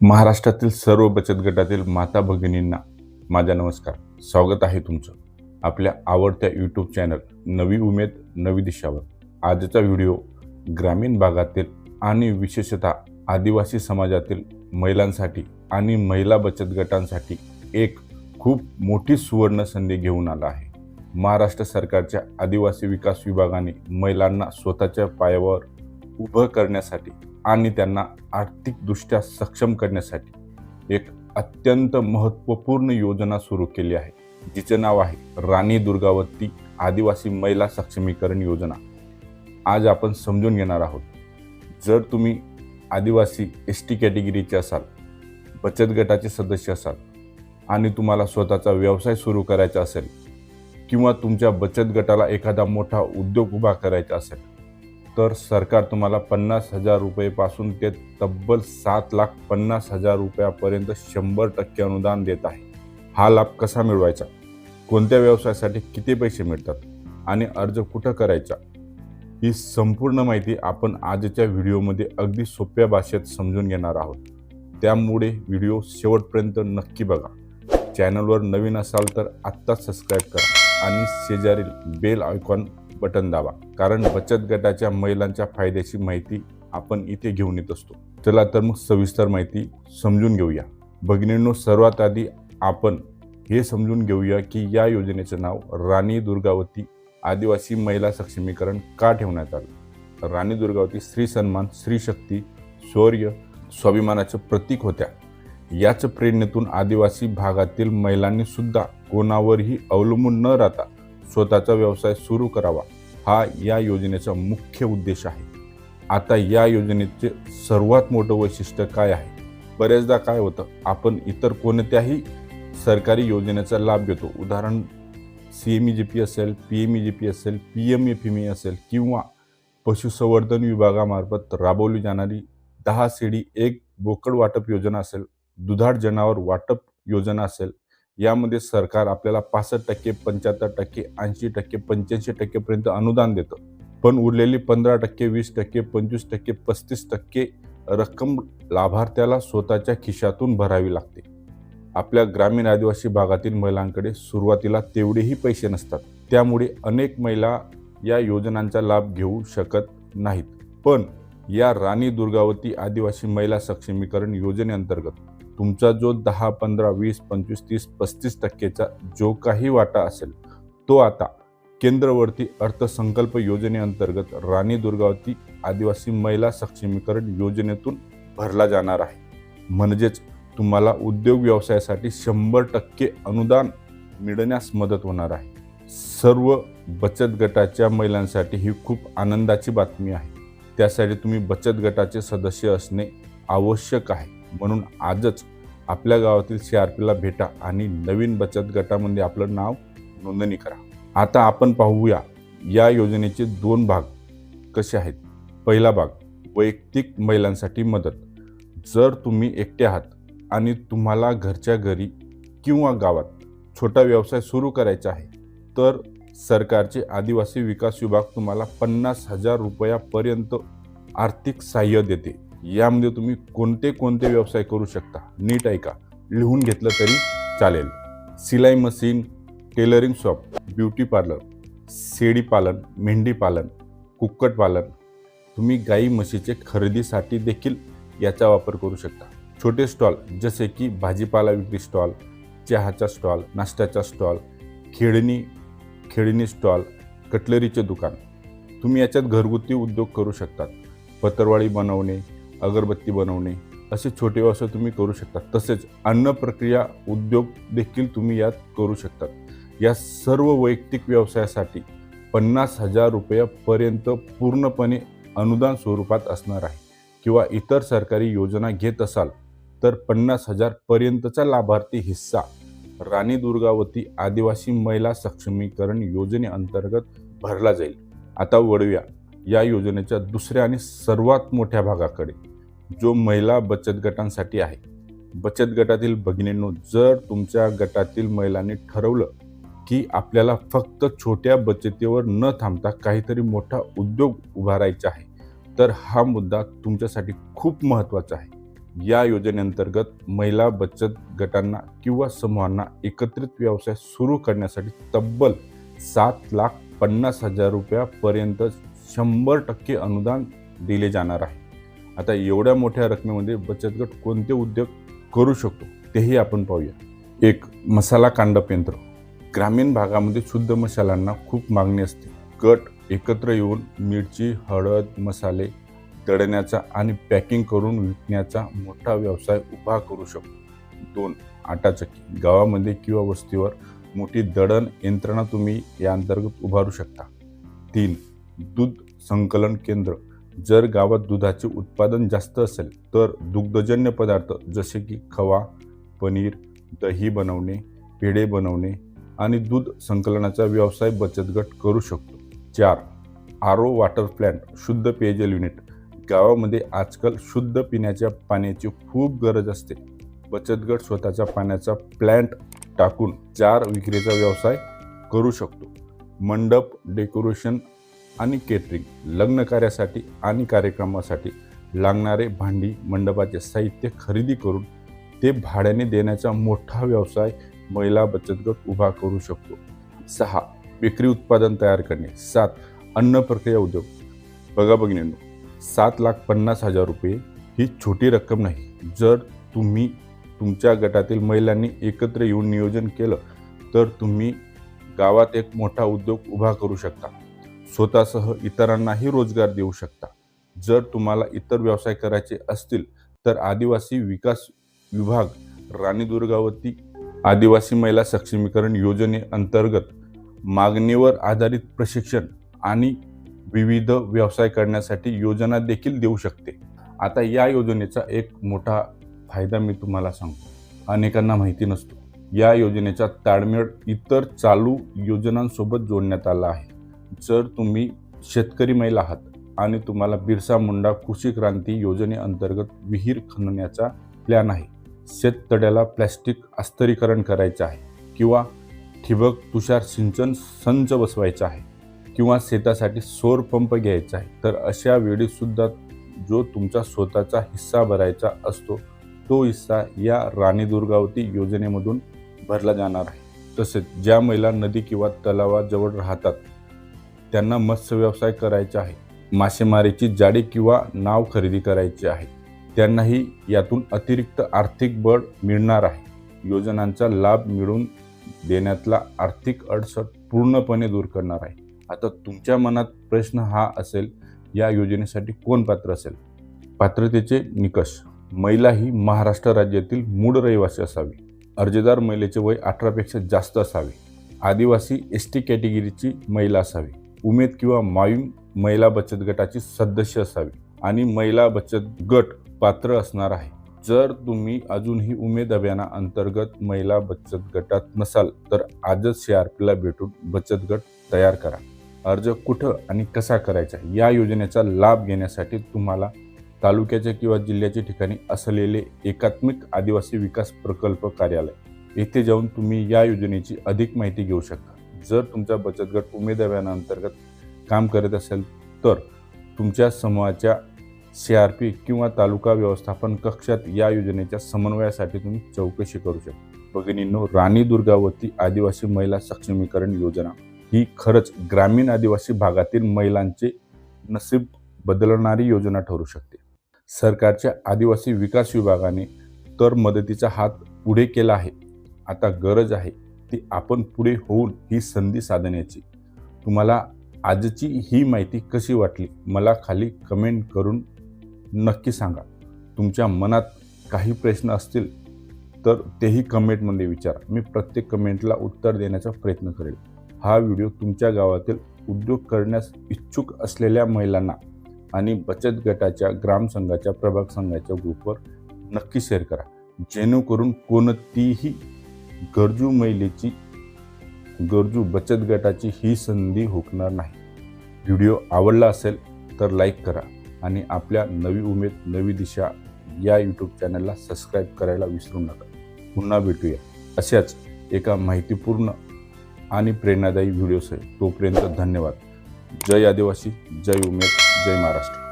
महाराष्ट्रातील सर्व बचत गटातील माता भगिनींना माझा नमस्कार. स्वागत आहे तुमचं आपल्या आवडत्या यूट्यूब चॅनल नवी उमेद नवी दिशावर. आजचा व्हिडिओ ग्रामीण भागातील आणि विशेषतः आदिवासी समाजातील महिलांसाठी आणि महिला बचत गटांसाठी एक खूप मोठी सुवर्ण संधी घेऊन आला आहे. महाराष्ट्र सरकारच्या आदिवासी विकास विभागाने महिलांना स्वतःच्या पायावर उभं करण्यासाठी आणि त्यांना आर्थिकदृष्ट्या सक्षम करण्यासाठी एक अत्यंत महत्त्वपूर्ण योजना सुरू केली आहे, जिचे नाव आहे राणी दुर्गावती आदिवासी महिला सक्षमीकरण योजना. आज आपण समजून घेणार आहोत. जर तुम्ही आदिवासी ST कॅटेगरीचे असाल, बचत गटाचे सदस्य असाल आणि तुम्हाला स्वतःचा व्यवसाय सुरू करायचा असेल किंवा तुमच्या बचत गटाला एखादा मोठा उद्योग उभा करायचा असेल, तर सरकार तुम्हाला 50,000 रुपयेपासून ते तब्बल 7,50,000 रुपयापर्यंत 100% अनुदान देत आहे. हा लाभ कसा मिळवायचा, कोणत्या व्यवसायासाठी किती पैसे मिळतात आणि अर्ज कुठं करायचा, ही संपूर्ण माहिती आपण आजच्या व्हिडिओमध्ये अगदी सोप्या भाषेत समजून घेणार आहोत. त्यामुळे व्हिडिओ शेवटपर्यंत नक्की बघा. चॅनलवर नवीन असाल तर आत्ताच सबस्क्राईब करा आणि शेजारील बेल आयकॉन बटन दाबा, कारण बचत गटाच्या महिलांच्या फायद्याची माहिती आपण इथे घेऊन येत असतो. चला तर मग सविस्तर माहिती समजून घेऊया. भगिनींनो, सर्वात आधी आपण हे समजून घेऊया की या योजनेचे नाव राणी दुर्गावती आदिवासी महिला सक्षमीकरण का ठेवण्यात आलं. राणी दुर्गावती स्त्री सन्मान, स्त्री शक्ती, शौर्य, स्वाभिमानाचं प्रतीक होत्या. याच प्रेरणेतून आदिवासी भागातील महिलांनी सुद्धा कोणावरही अवलंबून न राहता स्वतःचा व्यवसाय सुरू करावा, हा या योजनेचा मुख्य उद्देश आहे. आता या योजनेचे सर्वात मोठं वैशिष्ट्य काय आहे? बरेचदा काय होतं, आपण इतर कोणत्याही सरकारी योजनेचा लाभ घेतो. उदाहरण CMEGP असेल, PMEGP असेल, PMFME असेल किंवा पशुसंवर्धन विभागामार्फत राबवली जाणारी 10 शेळी 1 बोकड वाटप योजना असेल, दुधाळ जनावर वाटप योजना असेल. यामध्ये सरकार आपल्याला 65%, 75%, 80%, 85% पर्यंत अनुदान देतं. पण उरलेली 15%, 20%, 25%, 35% रक्कम लाभार्थ्याला स्वतःच्या खिशातून भरावी लागते. आपल्या ग्रामीण आदिवासी भागातील महिलांकडे सुरुवातीला तेवढेही पैसे नसतात. त्यामुळे अनेक महिला या योजनांचा लाभ घेऊ शकत नाहीत. पण या राणी दुर्गावती आदिवासी महिला सक्षमीकरण योजनेअंतर्गत तुमचा जो 10, 15, 20, 25, 30, 35% जो काही वाटा असेल, तो आता केंद्रवर्ती अर्थसंकल्प योजनेअंतर्गत राणी दुर्गावती आदिवासी महिला सक्षमीकरण योजनेतून भरला जाणार आहे. म्हणजेच तुम्हाला उद्योग व्यवसायासाठी 100% अनुदान मिळण्यास मदत होणार आहे. सर्व बचत गटाच्या महिलांसाठी ही खूप आनंदाची बातमी आहे. त्यासाठी तुम्ही बचत गटाचे सदस्य असणे आवश्यक आहे. म्हणून आजच आपल्या गावातील CRPला भेटा आणि नवीन बचत गटामध्ये आपलं नाव नोंदणी करा. आता आपण पाहूया या योजनेचे 2 भाग कसे आहेत. पहिला भाग, वैयक्तिक महिलांसाठी मदत. जर तुम्ही एकटे आहात आणि तुम्हाला घरच्या घरी किंवा गावात छोटा व्यवसाय सुरू करायचा आहे, तर सरकारचे आदिवासी विकास विभाग तुम्हाला 50,000 रुपयापर्यंत आर्थिक सहाय्य देते. यामध्ये तुम्ही कोणते व्यवसाय करू शकता, नीट ऐका, लिहून घेतलं तरी चालेल. सिलाई machine, tailoring shop, beauty parlour, शेळी पालन, मेंढी पालन, कुक्कुट पालन. तुम्ही गाई म्हशीचे खरेदीसाठी देखील याचा वापर करू शकता. छोटे स्टॉल जसे की भाजीपाला विक्री स्टॉल, चहाचा स्टॉल, नाश्त्याचा स्टॉल, खेळणी स्टॉल, कटलरीचे दुकान. तुम्ही याच्यात घरगुती उद्योग करू शकतात. पत्रवाळी बनवणे, अगरबत्ती बनवणे, असे छोटे व्यवसाय तुम्ही करू शकता. तसेच अन्न प्रक्रिया उद्योग देखील तुम्ही यात करू शकतात. या सर्व वैयक्तिक व्यवसायासाठी 50,000 रुपयापर्यंत पूर्णपणे अनुदान स्वरूपात असणार आहे. किंवा इतर सरकारी योजना घेत असाल तर 50,000 पर्यंतचा लाभार्थी हिस्सा राणी दुर्गावती आदिवासी महिला सक्षमीकरण योजनेअंतर्गत भरला जाईल. आता वळूया या योजनेच्या दुसऱ्या आणि सर्वात मोठ्या भागाकडे, जो महिला बचत गटांसाठी आहे. बचत गटातील भगिनींनो, जर तुमच्या गटातील महिलांनी ठरवलं की आपल्याला फक्त छोट्या बचतीवर न थांबता काहीतरी मोठा उद्योग उभारायचा आहे, तर हा मुद्दा तुमच्यासाठी खूप महत्त्वाचा आहे. या योजनेअंतर्गत महिला बचत गटांना किंवा समूहांना एकत्रित व्यवसाय सुरू करण्यासाठी तब्बल 7,50,000 रुपयापर्यंत 100% अनुदान दिले जाणार आहे. आता एवढ्या मोठ्या रकमेमध्ये बचत गट कोणते उद्योग करू शकतो तेही आपण पाहूया. एक, मसाला कांडप यंत्र. ग्रामीण भागामध्ये शुद्ध मसाल्यांना खूप मागणी असते. गट एकत्र येऊन मिरची, हळद, मसाले दळण्याचा आणि पॅकिंग करून विकण्याचा मोठा व्यवसाय उभा करू शकतो. 2, आटा चक्की. गावामध्ये किंवा वस्तीवर मोठी दळण यंत्रणा तुम्ही या अंतर्गत उभारू शकता. 3, दूध संकलन केंद्र. जर गावात दुधाचे उत्पादन जास्त असेल तर दुग्धजन्य पदार्थ जसे की खवा, पनीर, दही बनवणे, पेढे बनवणे आणि दूध संकलनाचा व्यवसाय बचत गट करू शकतो. 4, आरो वॉटर प्लॅन्ट. शुद्ध पेयजल युनिट. गावामध्ये आजकाल शुद्ध पिण्याच्या पाण्याची खूप गरज असते. बचत गट स्वतःचा पाण्याचा प्लॅन्ट टाकून जार विक्रीचा व्यवसाय करू शकतो. मंडप डेकोरेशन आणि केटरिंग. लग्न कार्यासाठी आणि कार्यक्रमासाठी लागणारे भांडी, मंडपाचे साहित्य खरेदी करून ते भाड्याने देण्याचा मोठा व्यवसाय महिला बचत गट उभा करू शकतो. 6, बेकरी उत्पादन तयार करणे. 7, अन्न प्रक्रिया उद्योग. बघा भगिनींनो, 7,50,000 रुपये ही छोटी रक्कम नाही. जर तुम्ही तुमच्या गटातील महिलांनी एकत्र येऊन नियोजन केलं तर तुम्ही गावात एक मोठा उद्योग उभा करू शकता. स्वतःसह इतरांनाही रोजगार देऊ शकता. जर तुम्हाला इतर व्यवसाय करायचे असतील तर आदिवासी विकास विभाग, राणी दुर्गावती आदिवासी महिला सक्षमीकरण योजनेअंतर्गत मागणीवर आधारित प्रशिक्षण आणि विविध व्यवसाय करण्यासाठी योजना देखील देऊ शकते. आता या योजनेचा एक मोठा फायदा मी तुम्हाला सांगतो, अनेकांना माहिती नसतो. या योजनेचा ताळमेळ इतर चालू योजनांसोबत जोडण्यात आला आहे. जर तुम्ही शेतकरी महिला आहात आणि तुम्हाला बिरसा मुंडा कृषी क्रांती योजनेअंतर्गत विहीर खणण्याचा प्लॅन आहे, शेततळ्याला प्लॅस्टिक अस्तरीकरण करायचे आहे किंवा ठिबक तुषार सिंचन संच बसवायचा आहे किंवा शेतासाठी सौर पंप घ्यायचा आहे, तर अशा वेळी सुद्धा जो तुमचा स्वतःचा हिस्सा भरायचा असतो तो हिस्सा या राणी दुर्गावती योजनेमधून भरला जाणार आहे. तसेच ज्या महिला नदी किंवा तलावाजवळ राहतात त्यांना मत्स्य व्यवसाय करायचा आहे, मासेमारीची जाळी किंवा नाव खरेदी करायची आहे, त्यांनाही यातून अतिरिक्त आर्थिक बळ मिळणार आहे. योजनांचा लाभ मिळवून देण्यातला आर्थिक अडचण पूर्णपणे दूर करणार आहे. आता तुमच्या मनात प्रश्न हा असेल, या योजनेसाठी कोण पात्र असेल? पात्रतेचे निकष. महिला ही महाराष्ट्र राज्यातील मूळ रहिवासी असावी. अर्जदार महिलेचे वय 18 पेक्षा जास्त असावे. आदिवासी ST कॅटेगरीची महिला असावी. उमेद किंवा मायूम महिला बचत गटाची सदस्य असावी आणि महिला बचत गट पात्र असणार आहे. जर तुम्ही अजूनही उमेद अभियानाअंतर्गत महिला बचत गटात नसाल तर आजच CRPला भेटून बचत गट तयार करा. अर्ज कुठं आणि कसा करायचा या योजनेचा लाभ घेण्यासाठी तुम्हाला तालुक्याच्या किंवा जिल्ह्याच्या ठिकाणी असलेले एकात्मिक आदिवासी विकास प्रकल्प कार्यालय येथे जाऊन तुम्ही या योजनेची अधिक माहिती घेऊ शकता. जर तुमचा बचत गट उमेद अभियानाअंतर्गत काम करत असेल तर तुमच्या समूहाच्या CRP किंवा तालुका व्यवस्थापन कक्षात या योजनेच्या समन्वयासाठी तुम्ही चौकशी करू शकता. भगिनींनो, राणी दुर्गावती आदिवासी महिला सक्षमीकरण योजना ही खरंच ग्रामीण आदिवासी भागातील महिलांचे नसीब बदलणारी योजना ठरू शकते. सरकारच्या आदिवासी विकास विभागाने तर मदतीचा हात पुढे केला आहे. आता गरज आहे ती आपण पुढे होऊन ही संधी साधण्याची. तुम्हाला आजची ही माहिती कशी वाटली मला खाली कमेंट करून नक्की सांगा. तुमच्या मनात काही प्रश्न असतील तर तेही कमेंटमध्ये विचारा. मी प्रत्येक कमेंटला उत्तर देण्याचा प्रयत्न करेल. हा व्हिडिओ तुमच्या गावातील उद्योग करण्यास इच्छुक असलेल्या महिलांना आणि बचत गटाच्या ग्रामसंघाच्या प्रभाग संघाच्या ग्रुपवर नक्की शेअर करा, जेणेकरून कोणतीही गरजू बचत गटाची ही संधी हुकणार नाही. व्हिडिओ आवडला असेल तर लाईक करा आणि आपल्या नवी उमेद नवी दिशा या यूट्यूब चॅनलला सबस्क्राईब करायला विसरू नका. पुन्हा भेटूया अशाच एका माहितीपूर्ण आणि प्रेरणादायी व्हिडिओसह. तोपर्यंत धन्यवाद. जय आदिवासी, जय उमेद, जय महाराष्ट्र.